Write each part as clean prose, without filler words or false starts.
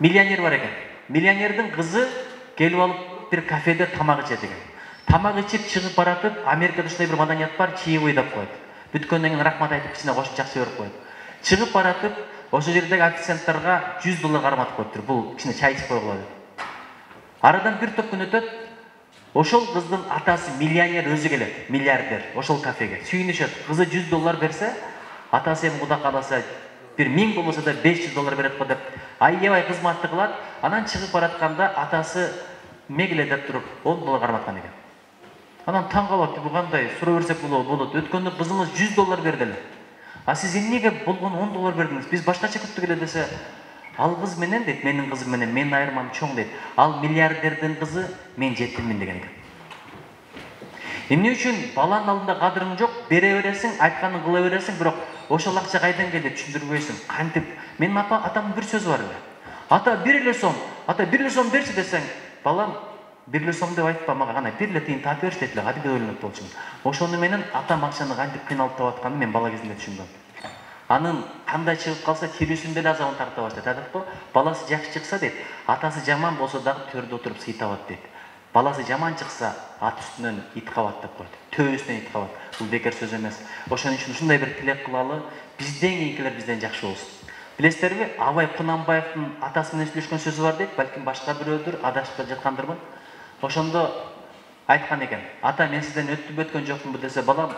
Миллионер бар екен. Миллионердің қызы келіп алып бір кафеде тамақ ішеді екен. Тамақ ішіп шығып баратып, Америкада ушундай бір маданият бар, чаевой деп коет. Бүткөндөн кийин рахмат айтып, кичине кошумча акча берип коет. Чыгып баратып, ошол жердеги официанттарга $100 карматып коюптур. Бул кичине чай ичип койгула деп. Арадан бир топ күн өтөт. Ошол кыздын атасы миллионер өзү келет, миллиардер, ошол кафеге. Сүйүнүшөт. Кызы $100 берсе, атасы эми Кудай кааласа bir 1000 болса да $500 берет го деп аябай кызматты кылат. Анан чыгып баратканда атасы мегеле деп туруп $10 карматкан экен. Анан таң калат, бул кандай, суроо берсек болот. Өткөндө кызыңыз $100 берди эле. А сиз эмнеге болгон $10 бердиңиз? Биз башкача күттүк эле десе, ал кыз менен дейт, менин кызым менен менин айырмам чоң дейт. Ал миллиардердин кызы, мен жетиммин деген экен. Эмне үчүн баланын алдында кадырың жок, бере бересиң, айтканын кыла бересиң, бирок ошол акча кайдан келди түшүндүрбөйсүң. Кантип? Менин атамдын бир сөзү бар эле. Ата 1 сом, ата 1 сом берчи десең, балам 1 сом деп айтпа мага, кана 1 тиын таап берчи дейт эле, кадимде ойлонот болчумун. Ошону менен атам акчаны кантип кыйналып таап атканын мен бала кезимде түшүндүм. Анын кандай чыгып калса тирүүсүндө эле азабын тарта баштайт. Айтат го, баласы жакшы чыкса дейт, атасы жаман болсо дагы төрдө отуруп сый табат дейт. Баласы жаман чыкса, ат үстүнөн ит кабат деп коет. Төбөсүнөн ит кабат. Бул бекер сөз эмес. Ошон үчүн ушундай бир тилек кылалы, бизден кийинкилер бизден жакшы болсун. Билесиздерби, Абай Кунанбаевдин атасы менен сүйлөшкөн сөзү бар дейт, балким башка бирөөдүр, адашып жаткандырмын. Ошондо айткан экен, ата мен сизден өттүп өткөн жокмунбу десе, балам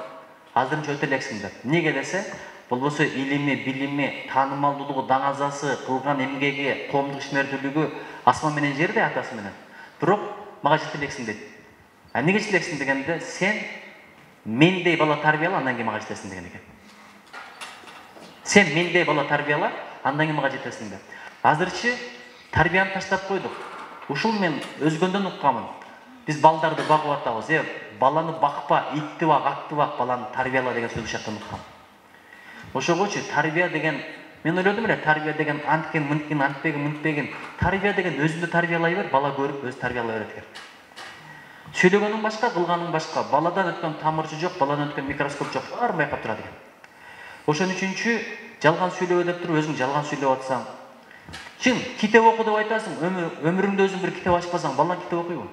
азырынча өтө элексиң деп. Эмнеге десе, болбосо илими, билими, таанымалдуулугу, даңазасы, кылган эмгеги, коомдук ишмердүүлүгү асман менен жерде атасы менен. Бирок мага жете элексиң дейт. А эмнеге жете элексиң дегенде, сен мендей бала тарбияла, андан кийин мага жетесиң деген экен. Сен мендей бала тарбияла, андан кийин мага жетесиң деп. Азырчы тарбияны таштап койдук. Ушул мен өзгөндөн укканмын. Биз балдарды багып атабыз. Баланы бакпа, итти бак, атты бак, баланы тарбияла деген сөз жактан уккам. Ошогочу тарбия деген, мен ойлодум эле, тарбия деген анткен, мынткен, антпеген, мынтпеген. Тарбия деген өзүндү тарбиялай бер, бала көрүп өзү тарбиялай берет экен. Сүйлөгөнүң башка, кылганың башка. Баладан өткөн тамырчы жок, баладан өткөн микроскоп жок, баары байкап турат экен. Ошон үчүнчү жалган сүйлөбө деп туруп өзүң жалган сүйлөп атсаң, чын китеп оку деп айтасың, өмүрүңдө өзүң бир китеп ачпасаң, балаң китеп окуйбу?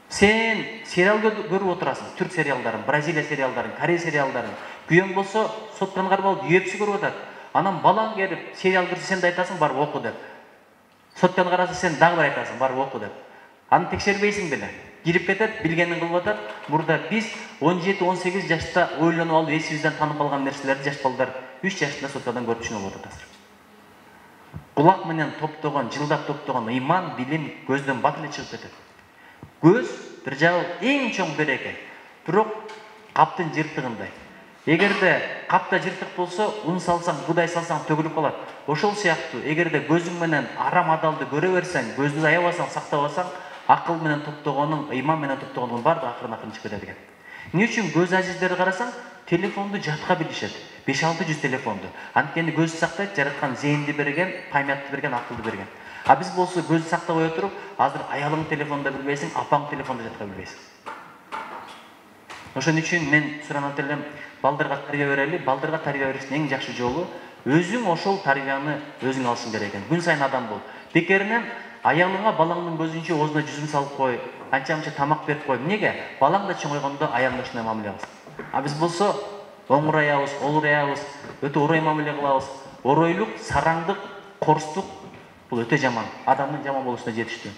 Сен сериал көрүп отурасың, түрк сериалдарын, Бразилия сериалдарын, Корей сериалдарын. Күйөөң болсо, соткан кармалып UFC көрүп атат. Анан балаң келип сериал көрсө сен да айтасың, барып оку деп. Соткан караса сен дагы бир айтасың, барып оку деп. Аны текшербейсиң деле. Кирип кетет, билгенин кылып атат. Мурда биз 17-18 жашта ойлонуп алып, эсибизден танып калган нерселерди жаш балдар 3 жашында соткадан көрүп түшүнүп атат азыр. Кулак менен топтогон, жылдап топтогон ыйман, билим көздөн бат эле чыгып кетет. Көз бир жагы эң чоң береке. Бирок каптын жыртыгындай. Эгерде капта жыртык болсо, ун салсаң, будай салсаң төгүлүп калат. Ошол сыяктуу, эгерде көзүң менен арам адалды көрө берсең, көздү аябасаң, сактабасаң, акыл менен топтогонуң, ыйман менен топтогонуң баардыгы акырын чыгып кетет экен. Эмне үчүн көз ажиздерди карасаң, телефонду жатка билишет. 5-600 телефонду. Анткени көз сактайт, жараткан зээнди берген, памятты берген, акылды берген. А биз болсо көз сактабай отуруп, азыр аялың телефонду билбейсиң, апаң телефонду жатка билбейсиң. Ошон үчүн мен суранат элем, балдарга тарбия берели, балдарга тарбия бериштин эң жакшы жолу өзүң ошол тарбияны өзүң алышың керек экен. Күн сайын адам бол. Бекеринен аялыңа балаңдын көзүнчө оозуна жүзүн салып кой, анча-мынча тамак берип кой. Эмнеге? Балаң да чоңойгондо аялыңа ушундай мамиле кылсын. А биз болсо оңураябыз, олураябыз, өтө орой мамиле кылабыз. Оройлук, сараңдык, корстук бул өтө жаман. Адамдын жаман болушуна жетиштүү.